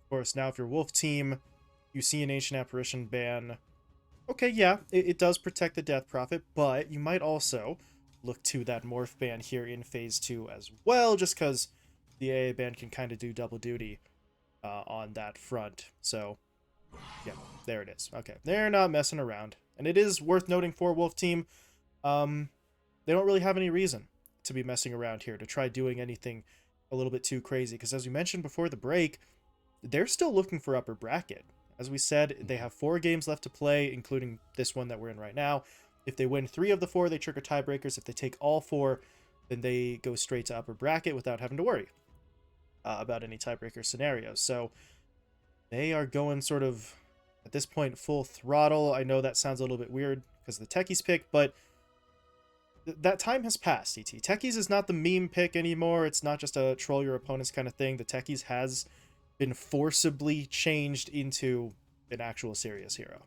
Of course, now if you're Wolf Team, you see an Ancient Apparition ban. Okay, yeah, it does protect the Death Prophet, but you might also look to that Morph ban here in Phase 2 as well, just because the AA ban can kind of do double duty on that front. So, yeah, there it is. Okay, they're not messing around. And it is worth noting for Wolf Team, um, they don't really have any reason to be messing around here, to try doing anything a little bit too crazy, because as we mentioned before the break, they're still looking for upper bracket. As we said, they have 4 games left to play, including this one that we're in right now. If they win 3 of the 4, they trigger tiebreakers. If they take all 4, then they go straight to upper bracket without having to worry about any tiebreaker scenarios. So they are going sort of, at this point, full throttle. I know that sounds a little bit weird because of the Techies pick, but that time has passed, ET. Techies is not the meme pick anymore. It's not just a troll your opponents kind of thing. The Techies has been forcibly changed into an actual serious hero.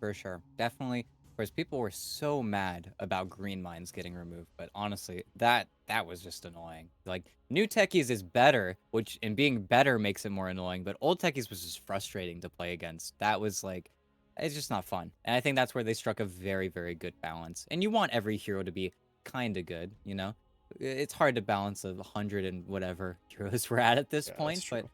For sure. Definitely. Whereas people were so mad about green mines getting removed, but honestly, that was just annoying. Like new techies is better, which and being better makes it more annoying, but old techies was just frustrating to play against. That was like it's just not fun. And I think that's where they struck a very, very good balance. And you want every hero to be kind of good, you know? It's hard to balance 100 and whatever heroes we're at this Yeah, that's point, but true.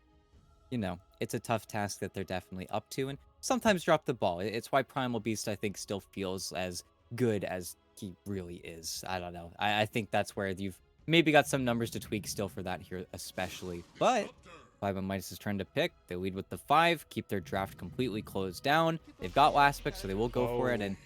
you know, it's a tough task that they're definitely up to and sometimes drop the ball. It's why Primal Beast, I think, still feels as good as he really is. I don't know. I think that's where you've maybe got some numbers to tweak still for that here, especially. But 5ManMidas is trying to pick. They lead with the 5, keep their draft completely closed down. They've got last pick, so they will go for it. Whoa. And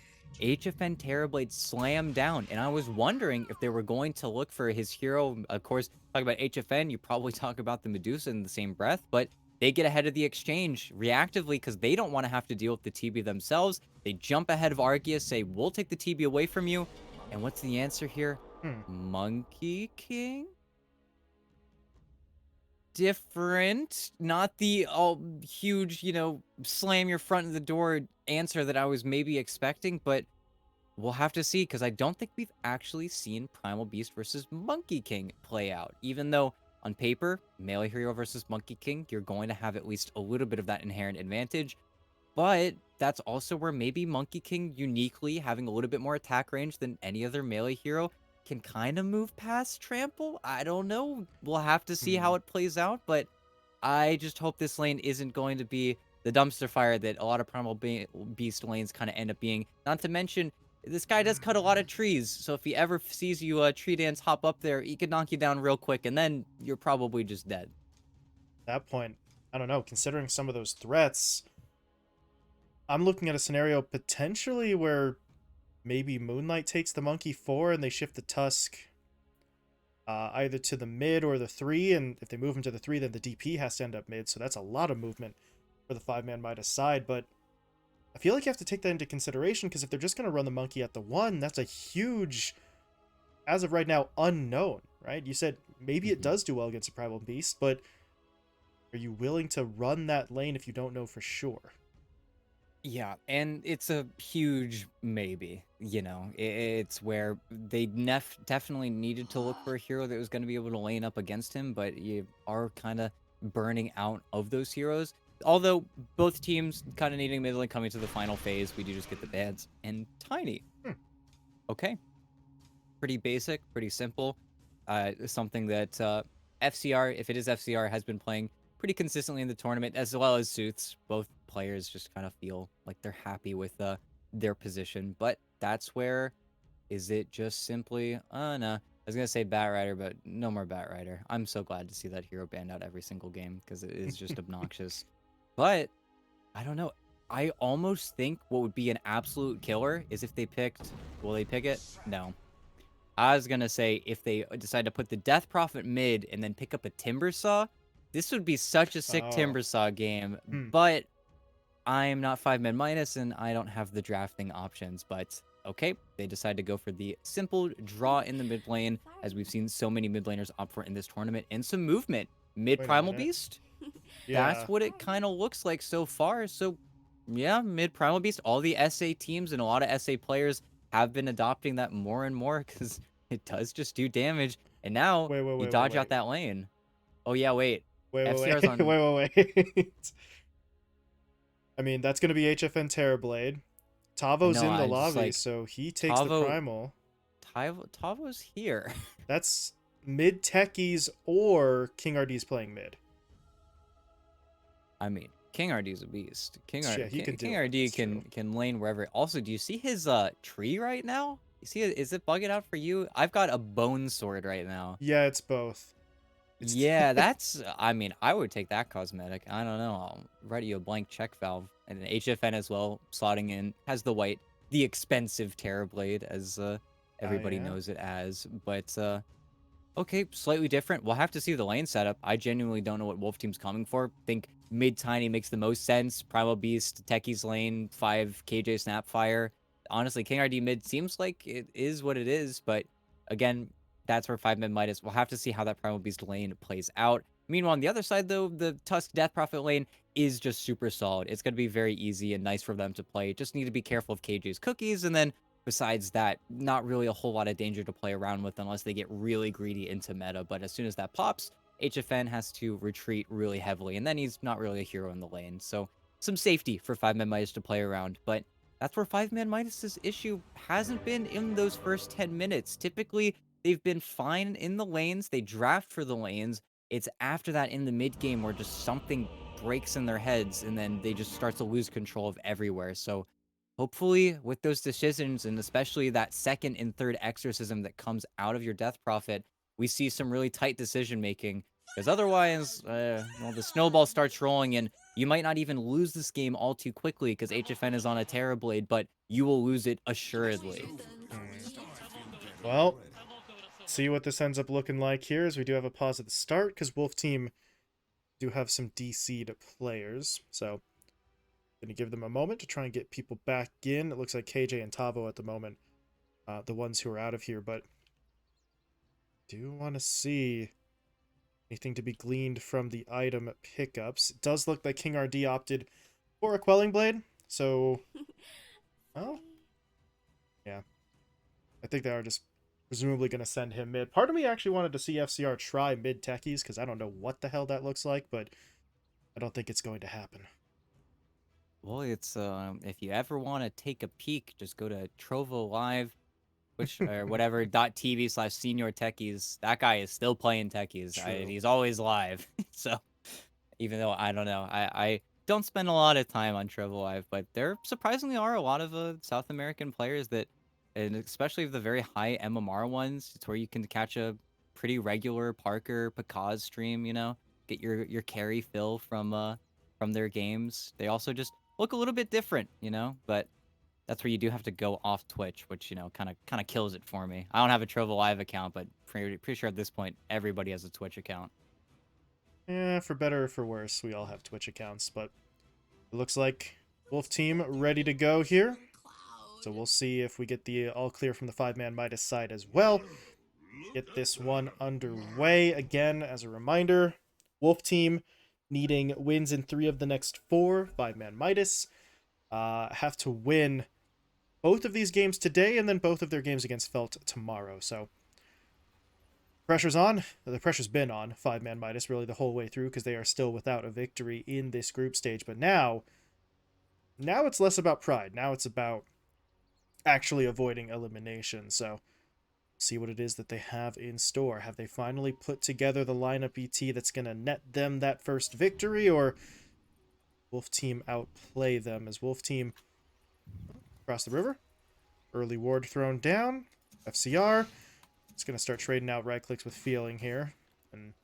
HFN Terrorblade slammed down. And I was wondering if they were going to look for his hero. Of course, talk about HFN, you probably talk about the Medusa in the same breath, but they get ahead of the exchange reactively because they don't want to have to deal with the TB themselves. They jump ahead of Arceus, say, we'll take the TB away from you. And what's the answer here? Hmm. Monkey King? Different. Not the huge, slam your front of the door answer that I was maybe expecting, but we'll have to see because I don't think we've actually seen Primal Beast versus Monkey King play out. Even though on paper, Melee Hero versus Monkey King, you're going to have at least a little bit of that inherent advantage. But that's also where maybe Monkey King uniquely having a little bit more attack range than any other Melee Hero can kind of move past Trample. I don't know. We'll have to see how Hmm. it plays out, but I just hope this lane isn't going to be the dumpster fire that a lot of Primal Beast lanes kind of end up being. Not to mention, this guy does cut a lot of trees, so if he ever sees you tree dance hop up there, he could knock you down real quick, and then you're probably just dead. At that point, I don't know, considering some of those threats, I'm looking at a scenario potentially where maybe Moonlight takes the Monkey 4 and they shift the Tusk either to the mid or the 3, and if they move him to the 3, then the DP has to end up mid, so that's a lot of movement for the 5ManMidas side, but I feel like you have to take that into consideration, because if they're just going to run the Monkey at the 1, that's a huge, as of right now, unknown, right? You said maybe it Mhm. does do well against a Primal Beast, but are you willing to run that lane if you don't know for sure? Yeah, and it's a huge maybe, It's where they definitely needed to look for a hero that was going to be able to lane up against him, but you are kind of burning out of those heroes. Although both teams kind of needing mid lane coming to the final phase, we do just get the bans and Tiny. Hmm. Okay, pretty basic, pretty simple. Something that FCR, if it is FCR, has been playing pretty consistently in the tournament, as well as Suits. Both players just kind of feel like they're happy with their position. But that's where, is it just simply, no. I was going to say Bat Rider, but no more Bat Rider. I'm so glad to see that hero banned out every single game because it is just obnoxious. But I don't know. I almost think what would be an absolute killer is if they picked, will they pick it? No. I was gonna say if they decide to put the Death Prophet mid and then pick up a Timber Saw, this would be such a sick Oh. Timber Saw game. Hmm. But I am not 5ManMidas and I don't have the drafting options. But okay, they decide to go for the simple draw in the mid lane, as we've seen so many mid laners opt for in this tournament, and some movement. Mid Wait a Primal minute. Beast? Yeah. That's what it kind of looks like so far. So yeah, mid Primal Beast, all the SA teams and a lot of SA players have been adopting that more and more because it does just do damage. And now Wait, wait, you wait, wait, dodge out wait. that lane. Oh yeah, wait. Wait, wait, FCR's wait, on wait, wait, wait. I mean, that's going to be HFN Terrorblade. Tavo's no, in the I'm just lobby, like so he takes the Tavo primal. Tavo's here. That's mid techies or King RD's playing mid. I mean, King RD's a beast. Yeah, he can King do it. RD That's true. can lane wherever. Also, do you see his tree right now? You see it? Is it bugging out for you? I've got a bone sword right now. Yeah, it's both. It's Yeah, that's. I mean, I would take that cosmetic. I don't know. I'll write you a blank check valve and an HFN as well. Slotting in has the white, the expensive Terrorblade as everybody yeah. knows it as. But okay, slightly different. We'll have to see the lane setup. I genuinely don't know what Wolf Team's coming for. Think mid tiny makes the most sense. Primal Beast, Techie's lane, 5 KJ Snapfire. Honestly, King RD mid seems like it is what it is, but again, that's where 5ManMidas. We'll have to see how that Primal Beast lane plays out. Meanwhile, on the other side, though, the Tusk Death Prophet lane is just super solid. It's going to be very easy and nice for them to play. Just need to be careful of KJ's cookies, and then besides that, not really a whole lot of danger to play around with unless they get really greedy into meta. But as soon as that pops, HFN has to retreat really heavily, and then he's not really a hero in the lane. So some safety for 5ManMidas to play around. But that's where 5ManMidas' issue hasn't been in those first 10 minutes. Typically, they've been fine in the lanes. They draft for the lanes. It's after that in the mid game where just something breaks in their heads, and then they just start to lose control of everywhere. So hopefully, with those decisions, and especially that second and third exorcism that comes out of your Death Prophet, we see some really tight decision making. Because otherwise, well, the snowball starts rolling, and you might not even lose this game all too quickly because HFN is on a Terrorblade, but you will lose it assuredly. Well, see what this ends up looking like here, as we do have a pause at the start, because Wolf Team do have some DC'd players. So, going to give them a moment to try and get people back in. It looks like KJ and Tavo at the moment, the ones who are out of here, but do want to see anything to be gleaned from the item pickups. It does look like King RD opted for a Quelling Blade, so, well, yeah. I think they are just presumably going to send him mid. Part of me actually wanted to see FCR try mid techies, because I don't know what the hell that looks like, but I don't think it's going to happen. Well, it's if you ever want to take a peek, just go to Trovo Live, which or whatever .tv/senior techies. That guy is still playing techies. True. He's always live. So even though I don't know, I don't spend a lot of time on Trovo Live, but there surprisingly are a lot of South American players that, and especially the very high MMR ones, it's where you can catch a pretty regular Parker Picaz stream. You know, get your carry fill from their games. They also just look a little bit different, you know, but that's where you do have to go off Twitch, which, you know, kind of kills it for me. I don't have a Trovo Live account, but pretty sure at this point everybody has a Twitch account. Yeah, for better or for worse, we all have Twitch accounts, but it looks like Wolf Team ready to go here. So we'll see if we get the all clear from the 5ManMidas side as well. Get this one underway. Again, as a reminder, Wolf Team needing wins in 3 of the next 4. 5ManMidas have to win both of these games today and then both of their games against Felt tomorrow. So pressure's on. The pressure's been on 5ManMidas really the whole way through, because they are still without a victory in this group stage. But now it's less about pride. Now it's about actually avoiding elimination. So see what it is that they have in store. Have they finally put together the lineup ET that's going to net them that first victory, or Wolf Team outplay them as Wolf Team across the river? Early ward thrown down. FCR. It's going to start trading out right clicks with feeling here. And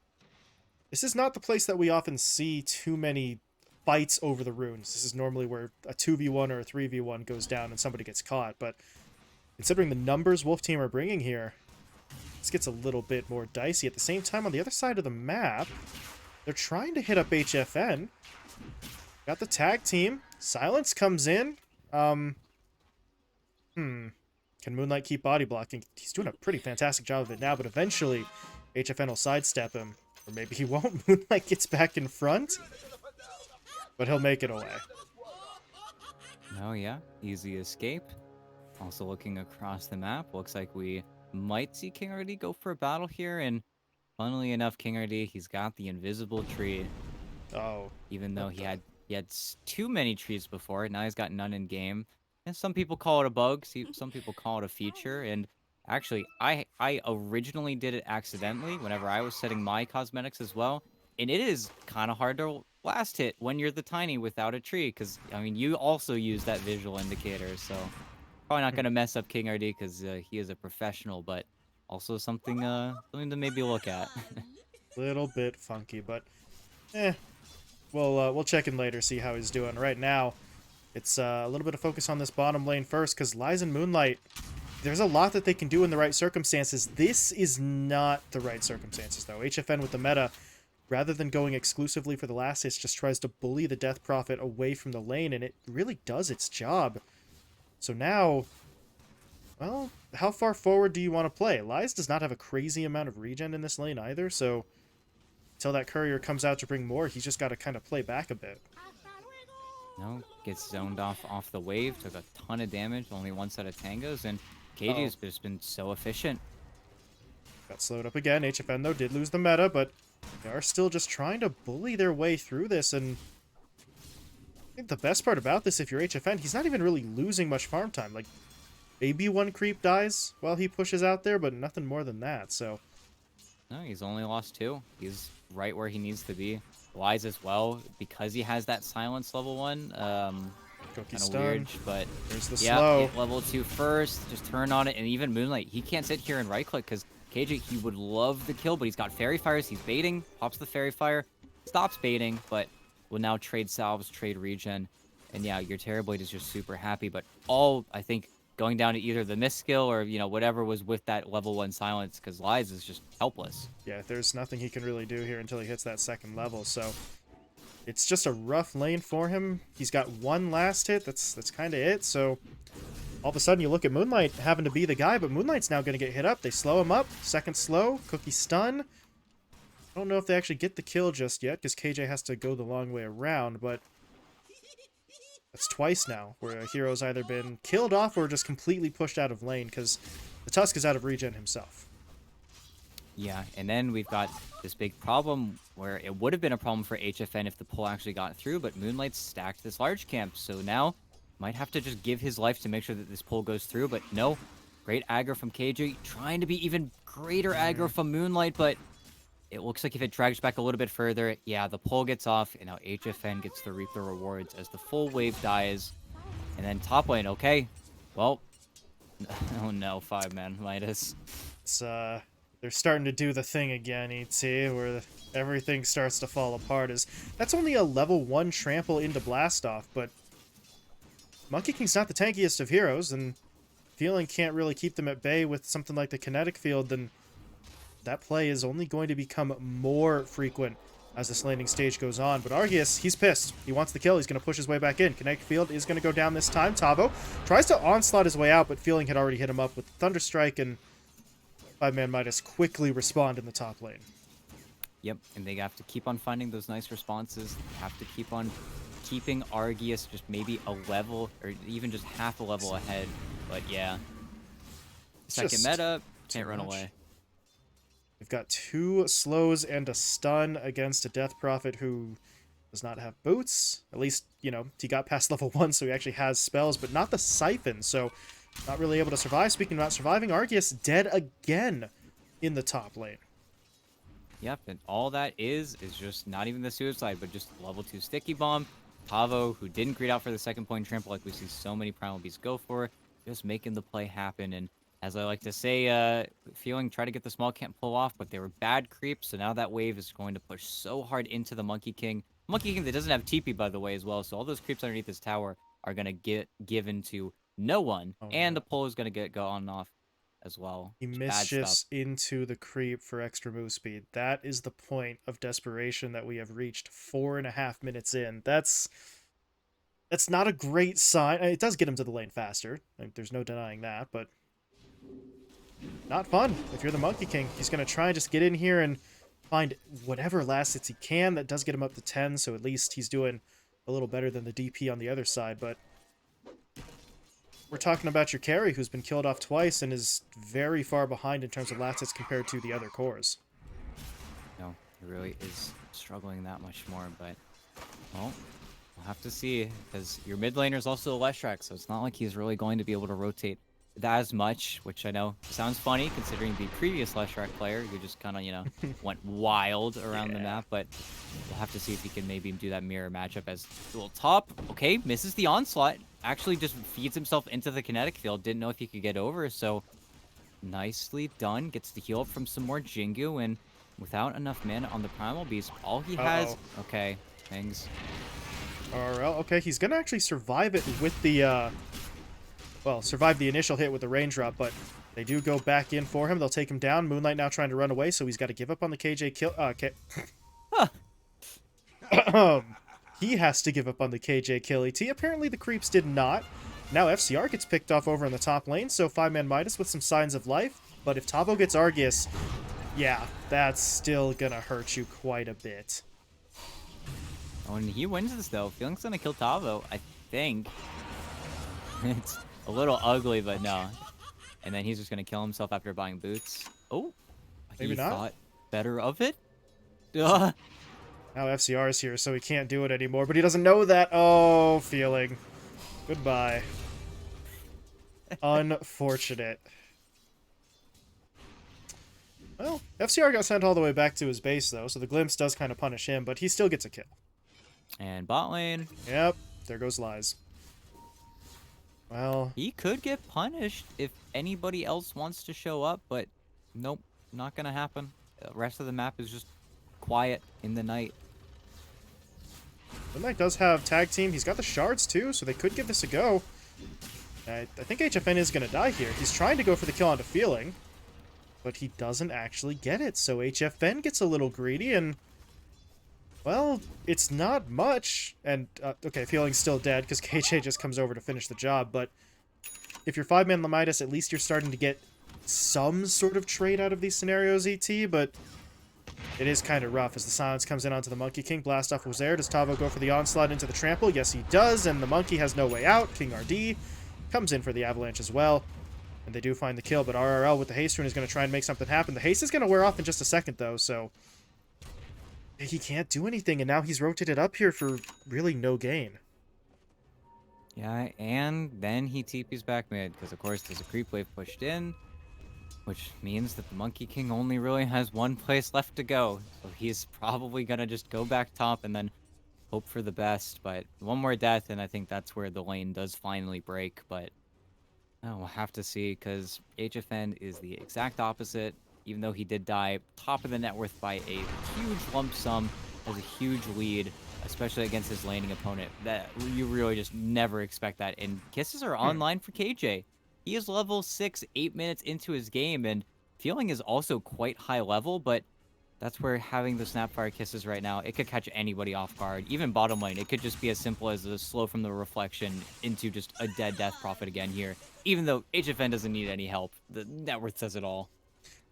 this is not the place that we often see too many fights over the runes. This is normally where a 2v1 or a 3v1 goes down and somebody gets caught. But considering the numbers Wolf Team are bringing here, this gets a little bit more dicey. At the same time, on the other side of the map, they're trying to hit up HFN. Got the tag team. Silence comes in. Can Moonlight keep body blocking? He's doing a pretty fantastic job of it now, but eventually HFN will sidestep him. Or maybe he won't. Moonlight gets back in front, but he'll make it away. Oh yeah, easy escape. Also looking across the map, looks like we might see King already go for a battle here, and funnily enough, King RD, he's got the invisible tree. Oh, Even though what he the? had too many trees before, now he's got none in game. And some people call it a bug. Some people call it a feature. And actually, I originally did it accidentally whenever I was setting my cosmetics as well. And it is kind of hard to last hit when you're the tiny without a tree, because I mean you also use that visual indicator. So probably not gonna mess up King RD because he is a professional, but also something to maybe look at. Little bit funky, but eh. We'll check in later, see how he's doing. Right now, it's a little bit of focus on this bottom lane first, because Lies and Moonlight, there's a lot that they can do in the right circumstances. This is not the right circumstances, though. HFN with the meta, rather than going exclusively for the last hits, just tries to bully the Death Prophet away from the lane, and it really does its job. So now, well, how far forward do you want to play? Lies does not have a crazy amount of regen in this lane either, so until that courier comes out to bring more, he's just got to kind of play back a bit. No, gets zoned off the wave, took a ton of damage, only one set of tangos, and KG has just been so efficient. Got slowed up again. HFN, though, did lose the meta, but they are still just trying to bully their way through this, and I think the best part about this, if you're HFN, he's not even really losing much farm time. Like, maybe one creep dies while he pushes out there, but nothing more than that, so... No, he's only lost 2. He's right where he needs to be. Wise as well, because he has that silence level 1. Cookie Kind of stun. weird, but There's the yeah, slow. hit level 2 first, just turn on it, and even Moonlight, he can't sit here and right-click, because KJ, he would love the kill, but he's got Fairy Fires, he's baiting, pops the Fairy Fire, stops baiting, but will now trade salves, trade regen, and yeah, your Terrorblade is just super happy, but all, I think, going down to either the miss skill or, you know, whatever was with that level 1 silence, because Lies is just helpless. Yeah, there's nothing he can really do here until he hits that second level, so... It's just a rough lane for him. He's got one last hit, that's kind of it, so... All of a sudden you look at Moonlight having to be the guy, but Moonlight's now going to get hit up. They slow him up, second slow, Cookie stun. I don't know if they actually get the kill just yet, because KJ has to go the long way around, but... That's twice now, where a hero's either been killed off or just completely pushed out of lane, because the Tusk is out of regen himself. Yeah, and then we've got this big problem where it would have been a problem for HFN if the pull actually got through, but Moonlight stacked this large camp, so now might have to just give his life to make sure that this pull goes through, but no. Great aggro from KJ, trying to be even greater aggro from Moonlight, but it looks like if it drags back a little bit further, yeah, the pull gets off, and now HFN gets to reap the rewards as the full wave dies. And then top lane, okay, well, oh no, 5ManMidas. It's, they're starting to do the thing again, ET, where everything starts to fall apart. That's only a level 1 trample into Blastoff, but Monkey King's not the tankiest of heroes, and Feeling can't really keep them at bay with something like the kinetic field, then that play is only going to become more frequent as this landing stage goes on. But Arceus, he's pissed. He wants the kill. He's going to push his way back in. Kinetic field is going to go down this time. Tavo tries to onslaught his way out, but Feeling had already hit him up with Thunderstrike, and 5ManMidas quickly respond in the top lane. Yep, and they have to keep on finding those nice responses. They have to keep on keeping Arceus just maybe a level, or even just half a level ahead. But yeah, second meta, can't run away. We've got 2 slows and a stun against a Death Prophet who does not have boots. At least, you know, he got past level 1, so he actually has spells, but not the Siphon, so not really able to survive. Speaking about surviving, Arceus dead again in the top lane. Yep, and all that is just not even the suicide, but just level 2 sticky bomb. Tavo, who didn't greed out for the second point trample like we see so many Primal Beasts go for, just making the play happen. And as I like to say, Feeling try to get the small camp pull off, but they were bad creeps, so now that wave is going to push so hard into the Monkey King. Monkey King that doesn't have TP, by the way, as well, so all those creeps underneath this tower are going to get given to no one, and the pull is going to get gone off as well. He misshifts into the creep for extra move speed. That is the point of desperation that we have reached 4.5 minutes in. That's not a great sign. It does get him to the lane faster. Like, there's no denying that, but not fun. If you're the Monkey King, he's going to try and just get in here and find whatever last hits he can. That does get him up to 10, so at least he's doing a little better than the DP on the other side, but we're talking about your carry who's been killed off twice and is very far behind in terms of last hits compared to the other cores. He really is struggling that much more, but, well, we'll have to see, because your mid laner is also a Leshrac, so it's not like he's really going to be able to rotate that as much, which I know sounds funny considering the previous Leshrac player who just kind of, went wild around the map, but we'll have to see if he can maybe do that mirror matchup as dual top. Okay, misses the onslaught. Actually just feeds himself into the kinetic field. Didn't know if he could get over, so nicely done. Gets the heal up from some more Jingu, and without enough mana on the Primal Beast, all he has... Okay, things... RL, okay, he's gonna actually survive it with the, well, survive the initial hit with the range drop, but they do go back in for him. They'll take him down. Moonlight now trying to run away, so he's got to give up on the KJ kill. He has to give up on the KJ kill ET. Apparently the creeps did not. Now FCR gets picked off over in the top lane, so 5ManMidas with some signs of life. But if Tavo gets Argus, yeah, that's still gonna hurt you quite a bit. When he wins this, though, Feeling's gonna kill Tavo, I think. It's a little ugly, but no. And then he's just gonna kill himself after buying boots. Oh, maybe he not. Thought better of it. Ugh. Now FCR is here, so he can't do it anymore, but he doesn't know that. Oh, Feeling. Goodbye. Unfortunate. Well, FCR got sent all the way back to his base, though, so the glimpse does kind of punish him, but he still gets a kill. And bot lane. Yep, there goes Lies. Well, he could get punished if anybody else wants to show up, but nope, not gonna happen. The rest of the map is just quiet in the night. Moonlight does have tag team. He's got the shards too, so they could give this a go. I think HFN is going to die here. He's trying to go for the kill onto Feeling, but he doesn't actually get it. So HFN gets a little greedy, and, well, it's not much. And, okay, Feeling's still dead because KJ just comes over to finish the job, but if you're 5ManMidas, at least you're starting to get some sort of trade out of these scenarios, ET, but it is kind of rough as the silence comes in onto the Monkey King. Blastoff was there. Does Tavo go for the onslaught into the trample? Yes, he does, and the Monkey has no way out. King RD comes in for the avalanche as well, and they do find the kill, but RRL with the haste rune is going to try and make something happen. The haste is going to wear off in just a second, though, so he can't do anything, and now he's rotated up here for really no gain. Yeah, and then he TP's back mid, because of course there's a creep wave pushed in, which means that the Monkey King only really has one place left to go. So he's probably going to just go back top and then hope for the best. But one more death, and I think that's where the lane does finally break. But we'll have to see, because HFN is the exact opposite. Even though he did die top of the net worth by a huge lump sum, has a huge lead, especially against his laning opponent. That you really just never expect that. And kisses are online for KJ. He is level 6, 8 minutes into his game, and Feeling is also quite high level, but that's where having the Snapfire Kisses right now, it could catch anybody off guard. Even bottom lane, it could just be as simple as a slow from the reflection into just a dead death prophet again here. Even though HFN doesn't need any help, the net worth says it all.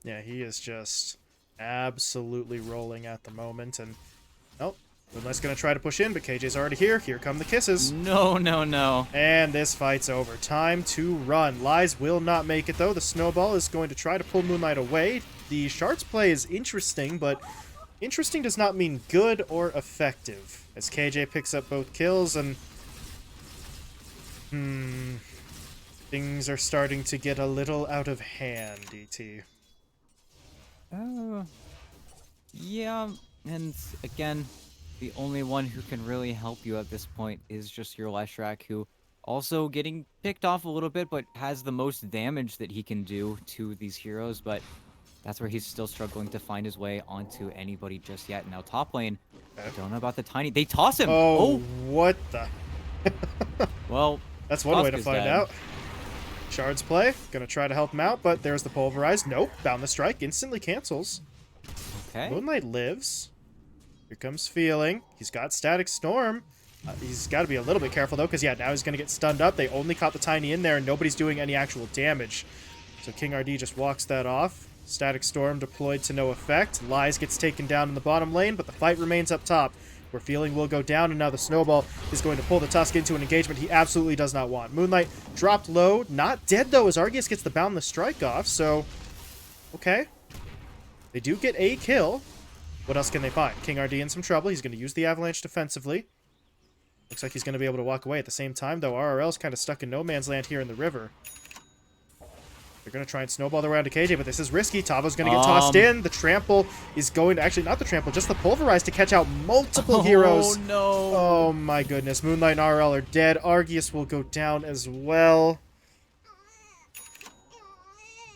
Yeah, he is just absolutely rolling at the moment, and nope. Moonlight's going to try to push in, but KJ's already here. Here come the kisses. No, no, no. And this fight's over. Time to run. Lies will not make it, though. The snowball is going to try to pull Moonlight away. The shards play is interesting, but interesting does not mean good or effective. As KJ picks up both kills, and things are starting to get a little out of hand, DT. Yeah, and again, the only one who can really help you at this point is just your Leshrac, who also getting picked off a little bit, but has the most damage that he can do to these heroes, but that's where he's still struggling to find his way onto anybody just yet. Now top lane, I don't know about the tiny... They toss him! Oh, what the... Well, that's one way to find out. Shards play, gonna try to help him out, but there's the pulverize. Nope, Bound the Strike, instantly cancels. Okay. Moonlight lives. Here comes Feeling. He's got Static Storm. He's got to be a little bit careful, though, because, yeah, now he's going to get stunned up. They only caught the Tiny in there, and nobody's doing any actual damage. So King RD just walks that off. Static Storm deployed to no effect. Lies gets taken down in the bottom lane, but the fight remains up top, where Feeling will go down, and now the Snowball is going to pull the Tusk into an engagement he absolutely does not want. Moonlight dropped low. Not dead, though, as Argus gets the Bound the Strike off, so... Okay. They do get a kill. What else can they find? King RD in some trouble. He's going to use the Avalanche defensively. Looks like he's going to be able to walk away. At the same time, though, RRL's kind of stuck in no man's land here in the river. They're going to try and snowball their way to KJ, but this is risky. Tavo's going to get tossed in. The trample is going to... Actually, not the trample, just the pulverize to catch out multiple heroes. Oh, no. Oh, my goodness. Moonlight and RRL are dead. Argius will go down as well.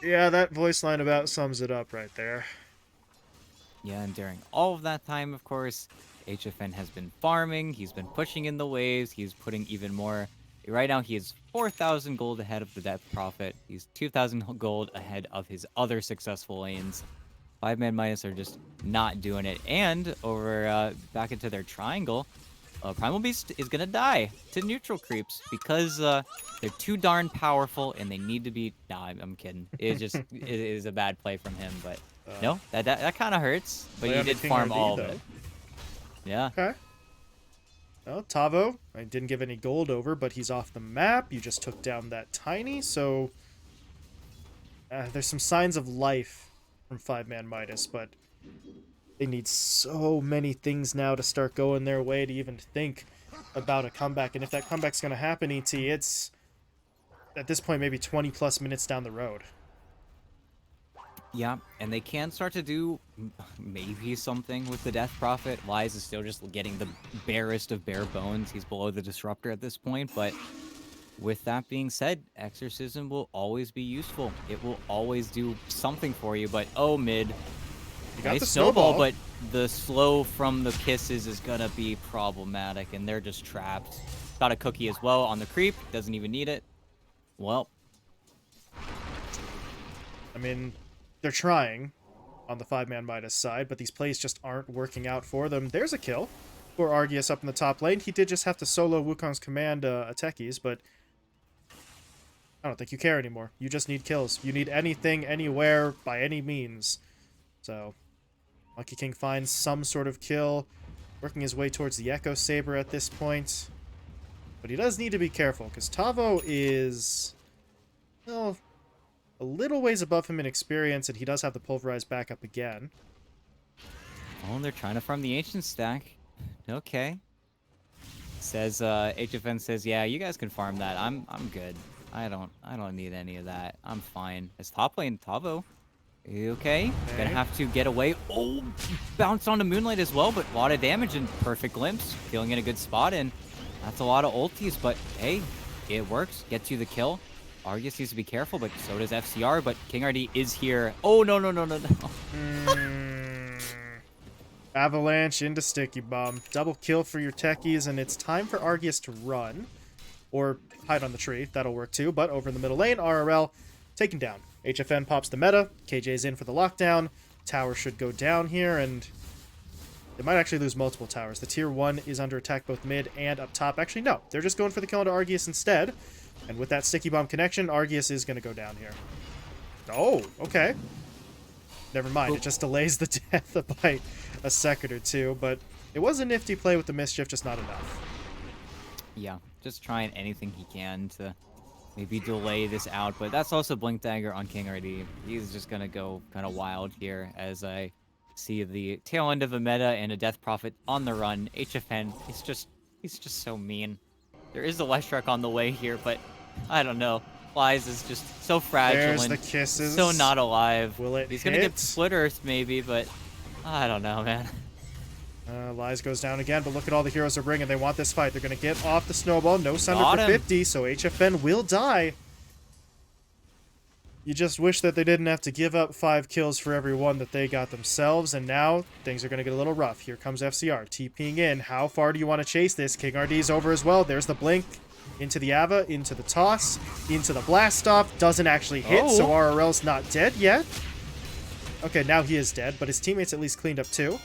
Yeah, that voice line about sums it up right there. Yeah, and during all of that time, of course, HFN has been farming. He's been pushing in the waves. He's putting even more. Right now, he is 4,000 gold ahead of the Death Prophet. He's 2,000 gold ahead of his other successful lanes. 5ManMidas are just not doing it. And over back into their triangle, Primal Beast is going to die to neutral creeps because they're too darn powerful and they need to be... Nah, I'm kidding. It is a bad play from him, but no, that kind of hurts. But you did farm all of it. Yeah. Okay. Well, Tavo, I didn't give any gold over, but he's off the map. You just took down that Tiny, so there's some signs of life from 5ManMidas, but they need so many things now to start going their way to even think about a comeback. And if that comeback's going to happen, ET, it's at this point maybe 20 plus minutes down the road. Yeah, and they can start to do maybe something with the Death Prophet. Wise is still just getting the barest of bare bones. He's below the Disruptor at this point, but with that being said, Exorcism will always be useful. It will always do something for you, but oh, mid. You got Nice the snowball, but the slow from the kisses is gonna be problematic, and they're just trapped. Got a cookie as well on the creep. Doesn't even need it. Well. I mean... They're trying on the 5ManMidas side, but these plays just aren't working out for them. There's a kill for Argius up in the top lane. He did just have to solo Wukong's command techies, but I don't think you care anymore. You just need kills. You need anything, anywhere, by any means. So, Monkey King finds some sort of kill, working his way towards the Echo Saber at this point. But he does need to be careful, because Tavo is... well... a little ways above him in experience, and he does have the pulverized back up again. Oh, they're trying to farm the ancient stack. Okay. Says HFN says, yeah, you guys can farm that. I'm good. I don't need any of that. I'm fine. It's top lane Tavo. Okay. Gonna have to get away. Oh, bounce onto Moonlight as well, but a lot of damage and perfect glimpse. Feeling in a good spot, and that's a lot of ultis, but hey, it works. Gets you the kill. Argus needs to be careful, but so does FCR, but King RD is here. Oh, no. Avalanche into Sticky Bomb. Double kill for your techies, and it's time for Argus to run. Or hide on the tree. That'll work too, but over in the middle lane, RRL taken down. HFN pops the meta. KJ's in for the lockdown. Tower should go down here, and they might actually lose multiple towers. The tier 1 is under attack both mid and up top. Actually, no. They're just going for the kill into Argus instead. And with that Sticky Bomb connection, Argus is going to go down here. Oh, okay. Never mind. It just delays the death by a second or two. But it was a nifty play with the Mischief, just not enough. Yeah, just trying anything he can to maybe delay this out. But that's also Blink Dagger on King RD. He's just going to go kind of wild here as I see the tail end of a meta and a Death Prophet on the run. HFN, he's just so mean. There is a Leshrac on the way here, but I don't know. Lies is just so fragile. There's and the kisses. so not alive. Will it He's hit? gonna get Split Earth maybe, but I don't know, man. Lies goes down again, but look at all the heroes they're bringing. They want this fight. They're going to get off the snowball. No Sunder Got for him. 50, so HFN will die. You just wish that they didn't have to give up 5 kills for every one that they got themselves, and now things are going to get a little rough. Here comes FCR, TPing in. How far do you want to chase this? King RD's over as well. There's the blink. Into the Ava, into the toss, into the blast off. Doesn't actually hit, so RRL's not dead yet. Okay, now he is dead, but his teammates at least cleaned up too.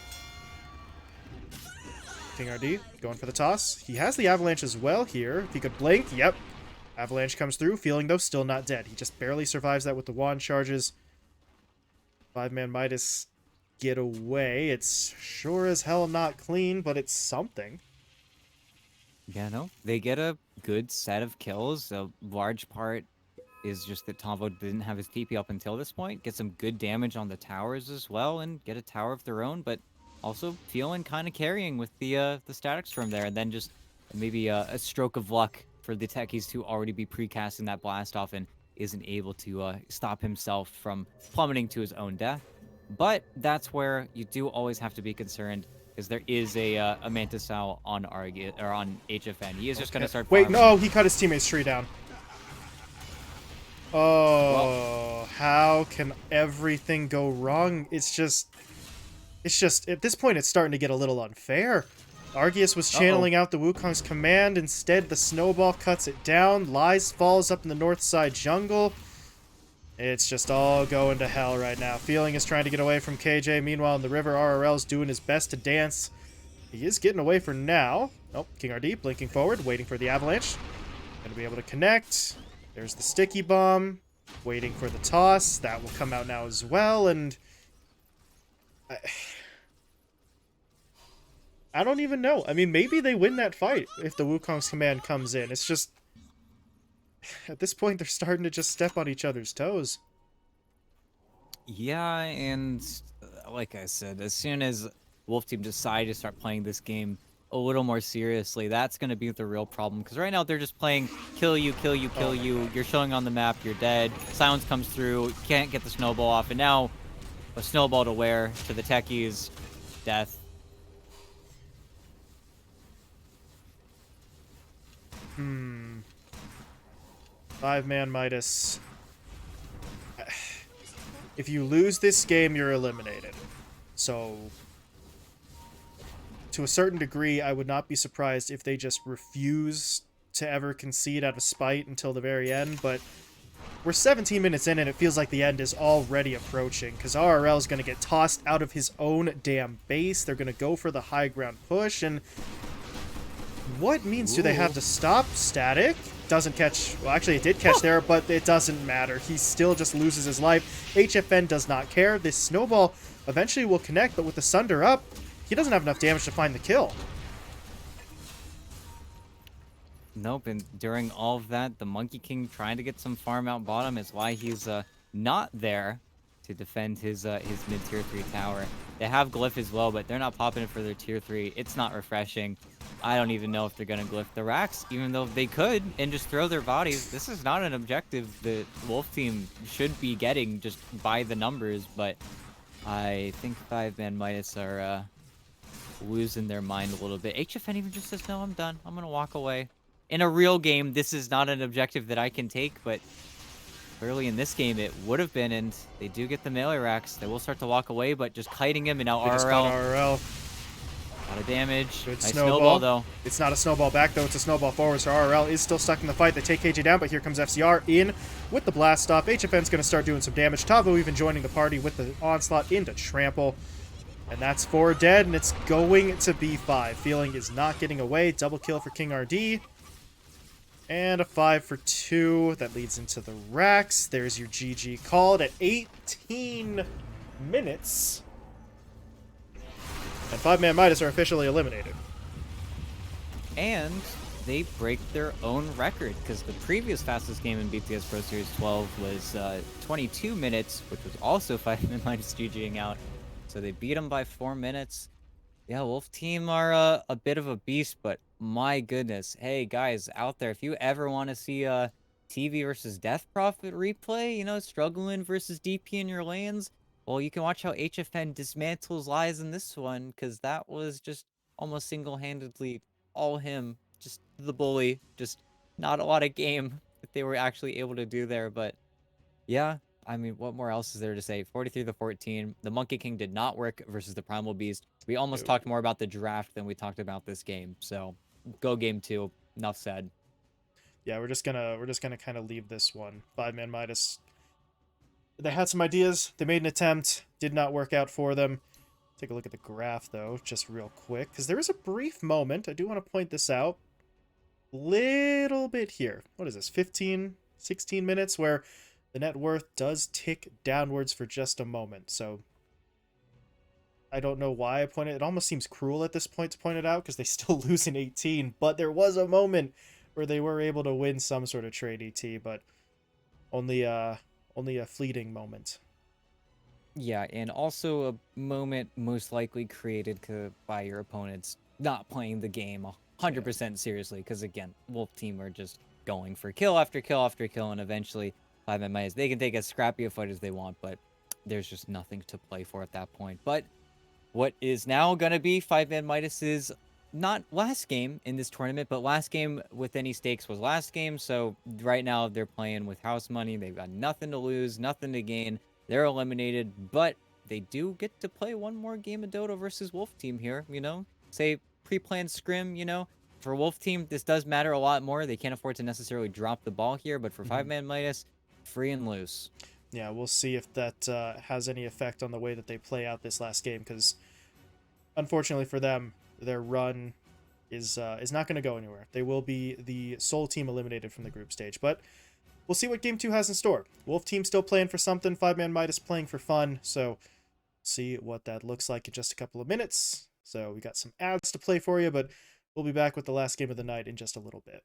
King RD going for the toss. He has the Avalanche as well here. If he could blink, yep. Avalanche comes through, feeling though still not dead. He just barely survives that with the wand charges. 5ManMidas get away. It's sure as hell not clean, but it's something. Yeah, no. They get a good set of kills. A large part is just that Tavo didn't have his TP up until this point. Get some good damage on the towers as well and get a tower of their own. But also feeling kind of carrying with the static storm there, and then just maybe a stroke of luck for the techies to already be precasting that blast off and isn't able to stop himself from plummeting to his own death. But that's where you do always have to be concerned because there is a Mantis Owl on Argus or on HFN. He is just going Okay. to start Wait, farming. no, he cut his teammate's tree down. Well, Oh, how can everything go wrong? It's just, at this point, it's starting to get a little unfair. Arceus was channeling out the Wukong's command. Instead, the snowball cuts it down. Lies falls up in the north side jungle. It's just all going to hell right now. Feeling is trying to get away from KJ. Meanwhile, in the river, RRL's doing his best to dance. He is getting away for now. Oh, King RD blinking forward, waiting for the avalanche. Gonna be able to connect. There's the sticky bomb. Waiting for the toss. That will come out now as well, and I don't even know. I mean, maybe they win that fight if the Wukong's command comes in. It's just, at this point, they're starting to just step on each other's toes. yeah, and like I said, as soon as Wolf Team decide to start playing this game a little more seriously, that's going to be the real problem. Because right now they're just playing kill you, kill you, kill you. You're showing on the map, you're dead. Silence comes through, can't get the snowball off, and now a snowball to wear to the techies, death. Hmm. 5ManMidas. If you lose this game, you're eliminated. So, to a certain degree, I would not be surprised if they just refuse to ever concede out of spite until the very end, but we're 17 minutes in and it feels like the end is already approaching, because RRL is going to get tossed out of his own damn base. They're going to go for the high ground push, and what means do they have to stop? Static doesn't catch. Well, actually, it did catch there, but it doesn't matter. He still just loses his life. HFN does not care. This snowball eventually will connect, but with the Sunder up, he doesn't have enough damage to find the kill. Nope, and during all of that, the Monkey King trying to get some farm out bottom is why he's not there to defend his mid tier 3 tower. They have Glyph as well, but they're not popping it for their tier 3. It's not refreshing. I don't even know if they're going to Glyph the racks, even though they could, and just throw their bodies. This is not an objective the Wolf Team should be getting just by the numbers, but I think 5ManMidas are losing their mind a little bit. HFN even just says, no, I'm done. I'm going to walk away. In a real game, this is not an objective that I can take, but clearly in this game it would have been, and they do get the melee racks. They will start to walk away, but just kiting him, and now They just caught RRL. RRL. A lot of damage. Good Nice snowball. though. It's not a snowball back, though. It's a snowball forward, so RRL is still stuck in the fight. They take KJ down, but here comes FCR in with the blast off. HFN's going to start doing some damage. Tavo even joining the party with the onslaught into trample. And that's 4 dead, and it's going to be 5. Feeling is not getting away. Double kill for King RD. And a 5 for 2. That leads into the racks. There's your GG called at 18 minutes. And 5ManMidas are officially eliminated. And they break their own record, because the previous fastest game in BTS Pro Series 12 was 22 minutes, which was also 5ManMidas GGing out. So they beat them by 4 minutes. Yeah, Wolf Team are a bit of a beast, but my goodness. Hey, guys out there, if you ever want to see a TV versus Death Prophet replay, you know, struggling versus DP in your lanes, well, you can watch how HFN dismantles Lies in this one, because that was just almost single-handedly all him. Just the bully. Just not a lot of game that they were actually able to do there, but yeah. I mean, what more else is there to say? 43-14. The Monkey King did not work versus the Primal Beast. We almost talked more about the draft than we talked about this game. So, go game 2. Enough said. Yeah, we're just gonna kind of leave this one. 5ManMidas. They had some ideas. They made an attempt. Did not work out for them. Take a look at the graph though, just real quick, because there is a brief moment. I do want to point this out. Little bit here. What is this? 15, 16 minutes where the net worth does tick downwards for just a moment. So I don't know why I pointed it. It almost seems cruel at this point to point it out, because they still lose in 18. But there was a moment where they were able to win some sort of trade ET, but only a fleeting moment. Yeah, and also a moment most likely created by your opponents not playing the game Yeah. 100% seriously. Because again, Wolf Team are just going for kill after kill after kill, and eventually 5ManMidas, they can take as scrappy a fight as they want, but there's just nothing to play for at that point. But what is now going to be 5ManMidas's not last game in this tournament, but last game with any stakes was last game. So right now they're playing with house money. They've got nothing to lose, nothing to gain. They're eliminated, but they do get to play one more game of Dota versus Wolf Team here, Say pre-planned scrim, For Wolf Team, this does matter a lot more. They can't afford to necessarily drop the ball here, but for Mhm. 5ManMidas, free and loose. Yeah, we'll see if that has any effect on the way that they play out this last game, because unfortunately for them, their run is not going to go anywhere. They will be the sole team eliminated from the group stage, but we'll see what Game 2 has in store. Wolf Team still playing for something, 5ManMidas playing for fun, so see what that looks like in just a couple of minutes. So we got some ads to play for you, but we'll be back with the last game of the night in just a little bit.